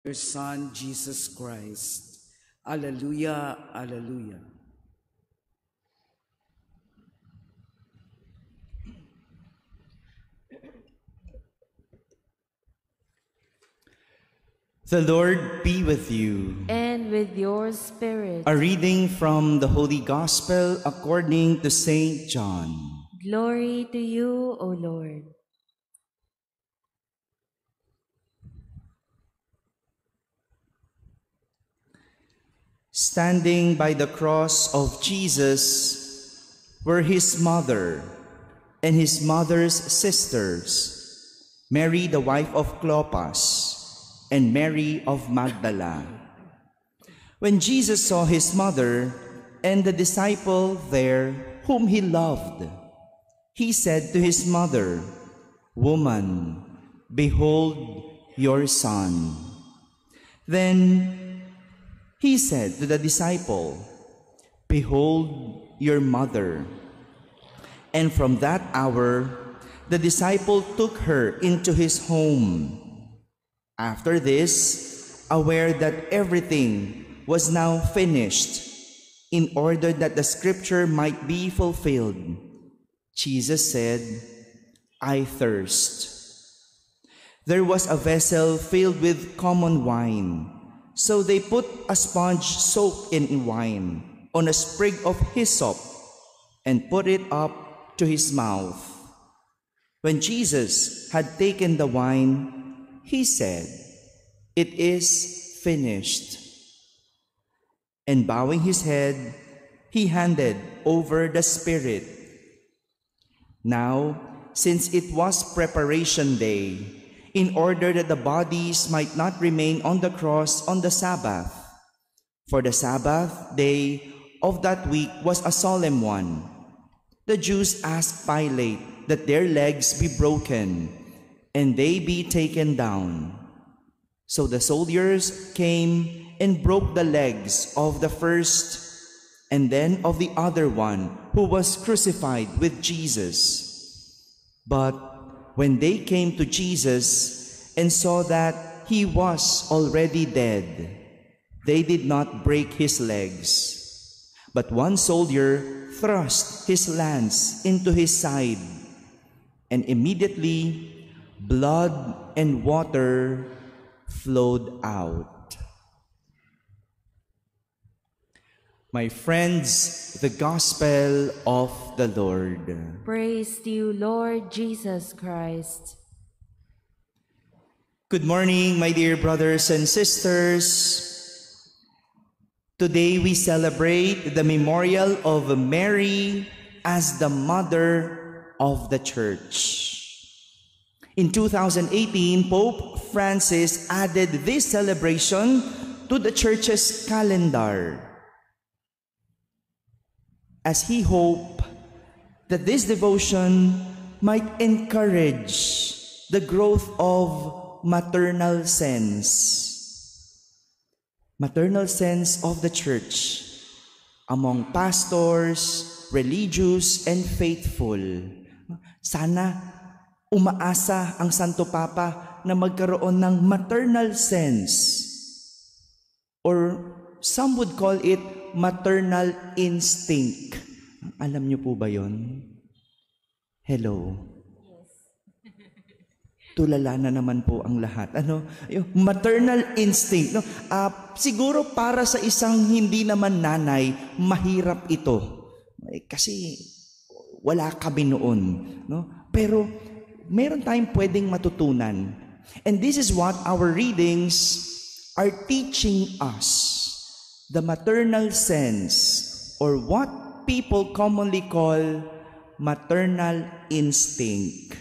your Son, Jesus Christ. Alleluia, alleluia. The Lord be with you. And with your spirit. A reading from the Holy Gospel according to Saint John. Glory to you, O Lord. Standing by the cross of Jesus were his mother and his mother's sisters, Mary the wife of Clopas, and Mary of Magdala. When Jesus saw his mother and the disciple there whom he loved, he said to his mother, "Woman, behold your son." Then he said to the disciple, "Behold your mother." And from that hour, the disciple took her into his home. After this, aware that everything was now finished, in order that the scripture might be fulfilled, Jesus said, "I thirst." There was a vessel filled with common wine. So they put a sponge soaked in wine on a sprig of hyssop and put it up to his mouth. When Jesus had taken the wine, he said, "It is finished." And bowing his head, he handed over the Spirit. Now, since it was preparation day, in order that the bodies might not remain on the cross on the Sabbath, for the Sabbath day of that week was a solemn one, the Jews asked Pilate that their legs be broken and they be taken down. So the soldiers came and broke the legs of the first and then of the other one who was crucified with Jesus. But when they came to Jesus and saw that he was already dead, they did not break his legs. But one soldier thrust his lance into his side, and immediately blood and water flowed out. My friends, the Gospel of the Lord. Praise to you, Lord Jesus Christ. Good morning, my dear brothers and sisters. Today we celebrate the memorial of Mary as the Mother of the Church. In 2018, Pope Francis added this celebration to the Church's calendar, as he hoped that this devotion might encourage the growth of maternal sense of the Church among pastors, religious, and faithful. Sana umaasa ang Santo Papa na magkaroon ng maternal sense, or some would call it maternal instinct. Alam niyo po ba yon? Hello. Yes. Tulala na naman po ang lahat. Yung maternal instinct. No? Siguro para sa isang hindi naman nanay, mahirap ito. Kasi wala kami noon. No? Pero meron tayong pwedeng matutunan. And this is what our readings are teaching us. The maternal sense, or what people commonly call maternal instinct.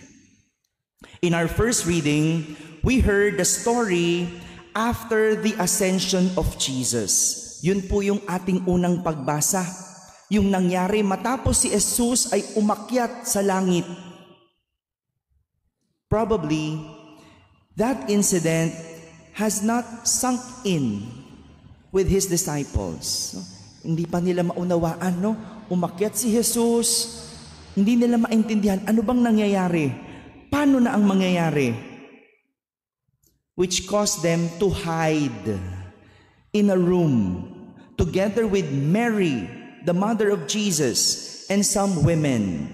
In our first reading, we heard the story after the ascension of Jesus. Yun po yung ating unang pagbasa. Yung nangyari matapos si Jesus ay umakyat sa langit. Probably, that incident has not sunk in with his disciples. Hindi pa nila maunawaan, no? Umakyat si Jesus, hindi nila maintindihan ano bang nangyayari. Paano na ang mangyayari? which caused them to hide in a room together with Mary, the mother of Jesus, and some women.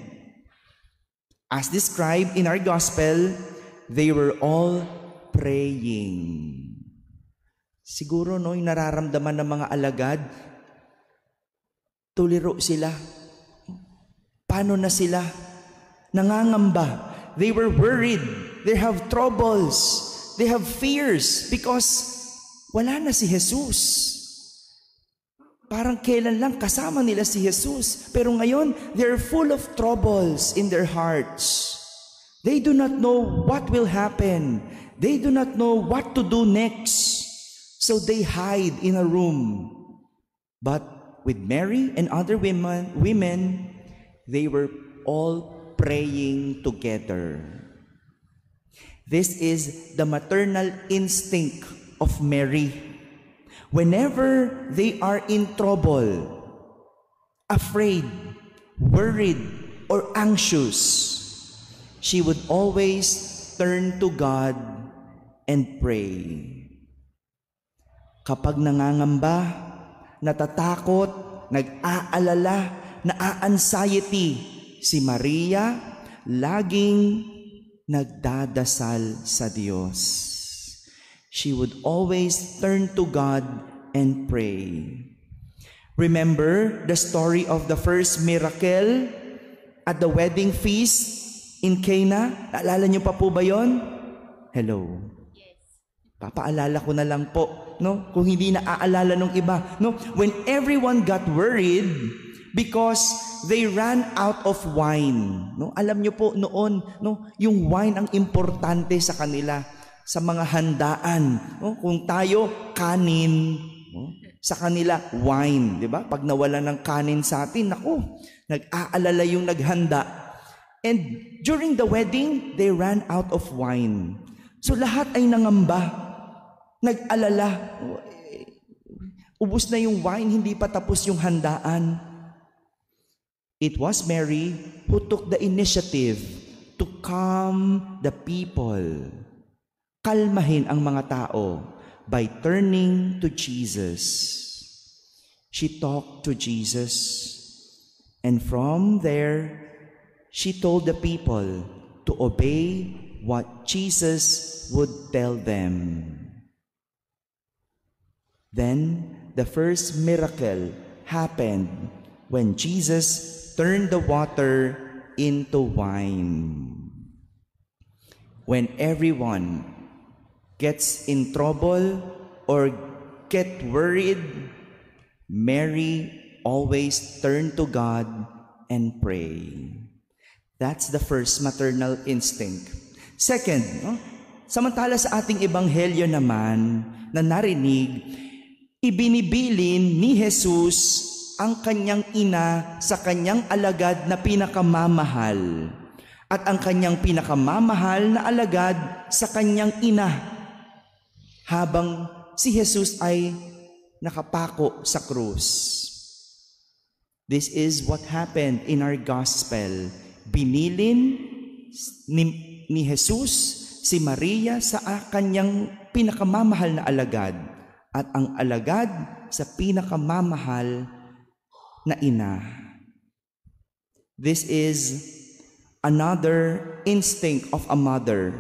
As described in our gospel, they were all praying. Siguro no, yung nararamdaman ng mga alagad, tuliro sila. Paano na sila? Nangangamba. They were worried. They have troubles. They have fears because wala na si Jesus. Parang kailan lang kasama nila si Jesus. Pero ngayon, they're full of troubles in their hearts. They do not know what will happen. They do not know what to do next. So they hide in a room. But with Mary and other women, they were all praying together. This is the maternal instinct of Mary. Whenever they are in trouble, afraid, worried, or anxious, she would always turn to God and pray. Kapag nangangamba, natatakot, nag-aalala, na-anxiety, si Maria laging nagdadasal sa Diyos. She would always turn to God and pray. Remember the story of the first miracle at the wedding feast in Cana? Naalala niyo pa po ba yon? Hello. Yes. Papaalala ko na lang po, no? Kung hindi naaalala nung iba, no? When everyone got worried because they ran out of wine, no? Alam niyo po noon, no, yung wine ang importante sa kanila sa mga handaan, no? Kung tayo kanin, no? Sa kanila wine, 'di ba? Pag nawala ng kanin sa atin, naku, nag-aalala yung naghanda. And during the wedding, they ran out of wine. So lahat ay nangamba, nag-alala. Ubus na yung wine, hindi pa tapos yung handaan. It was Mary who took the initiative to calm the people. Kalmahin ang mga tao by turning to Jesus. She talked to Jesus, and from there, she told the people to obey what Jesus would tell them. Then, the first miracle happened when Jesus turned the water into wine. When everyone gets in trouble or get worried, Mary always turned to God and pray. That's the first maternal instinct. Second, no? Samantala sa ating ebanghelyo naman na narinig, ibinibilin ni Jesus ang kanyang ina sa kanyang alagad na pinakamamahal at ang kanyang pinakamamahal na alagad sa kanyang ina habang si Jesus ay nakapako sa krus. This is what happened in our gospel. Binilin ni Jesus si Maria sa kanyang pinakamamahal na alagad at ang alagad sa pinakamamahal na ina. This is another instinct of a mother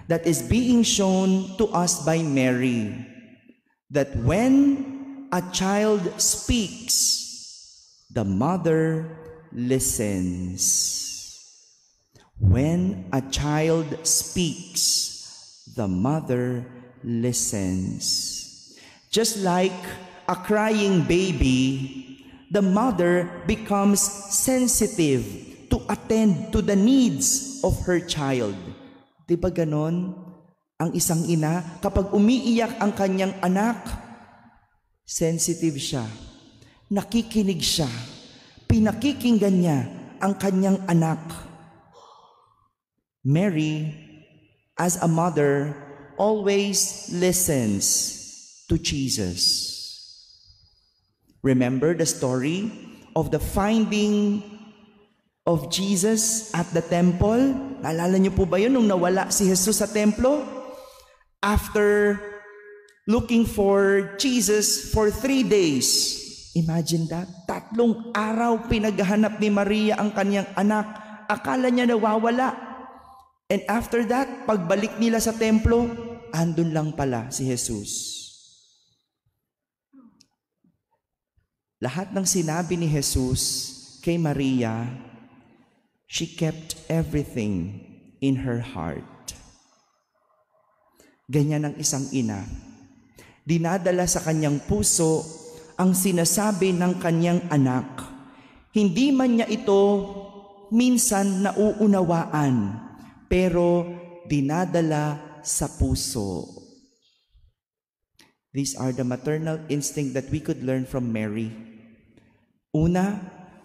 that is being shown to us by Mary, that when a child speaks, the mother listens. When a child speaks, the mother listens. Just like a crying baby, the mother becomes sensitive to attend to the needs of her child. Di ba ganon? Ang isang ina, kapag umiiyak ang kanyang anak, sensitive siya, nakikinig siya, pinakikinggan niya ang kanyang anak. Mary, as a mother, always listens to Jesus. Remember the story of the finding of Jesus at the temple? Naalala niyo po ba yun nung nawala si Jesus sa templo? after looking for Jesus for 3 days. Imagine that. 3 araw pinaghahanap ni Maria ang kanyang anak. Akala niya nawawala. And after that, pagbalik nila sa templo, andun lang pala si Jesus. Lahat ng sinabi ni Jesus kay Maria, she kept everything in her heart. Ganyan ang isang ina. Dinadala sa kanyang puso ang sinasabi ng kanyang anak. Hindi man niya ito minsan nauunawaan, pero dinadala sa puso. These are the maternal instinct that we could learn from Mary. Una,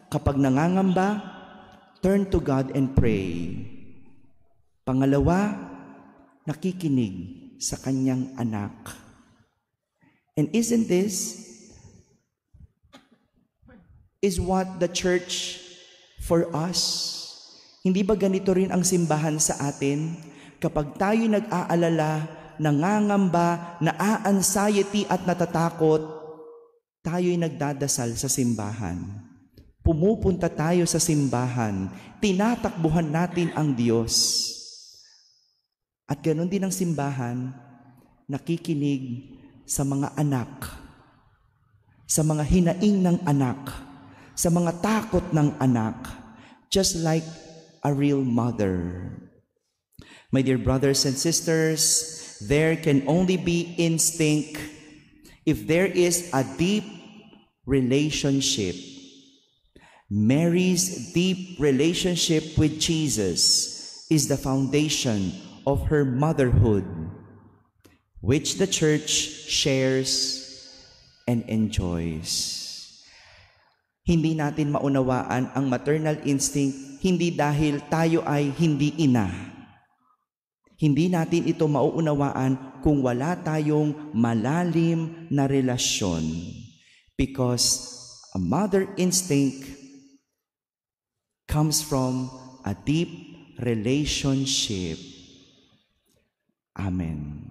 kapag nangangamba, turn to God and pray. Pangalawa, nakikinig sa kanyang anak. And isn't this is what the church for us? Hindi ba ganito rin ang simbahan sa atin? Kapag tayo nag-aalala, nangangamba, na-anxiety at natatakot, tayo'y nagdadasal sa simbahan. Pumupunta tayo sa simbahan, tinatakbuhan natin ang Diyos. At ganoon din ang simbahan, nakikinig sa mga anak, sa mga hinaing ng anak, sa mga takot ng anak, just like a real mother. My dear brothers and sisters, there can only be instinct if there is a deep relationship. Mary's deep relationship with Jesus is the foundation of her motherhood, which the church shares and enjoys. Hindi natin maunawaan ang maternal instinct hindi dahil tayo ay hindi ina. Hindi natin ito mauunawaan kung wala tayong malalim na relasyon. Because a mother instinct comes from a deep relationship. Amen.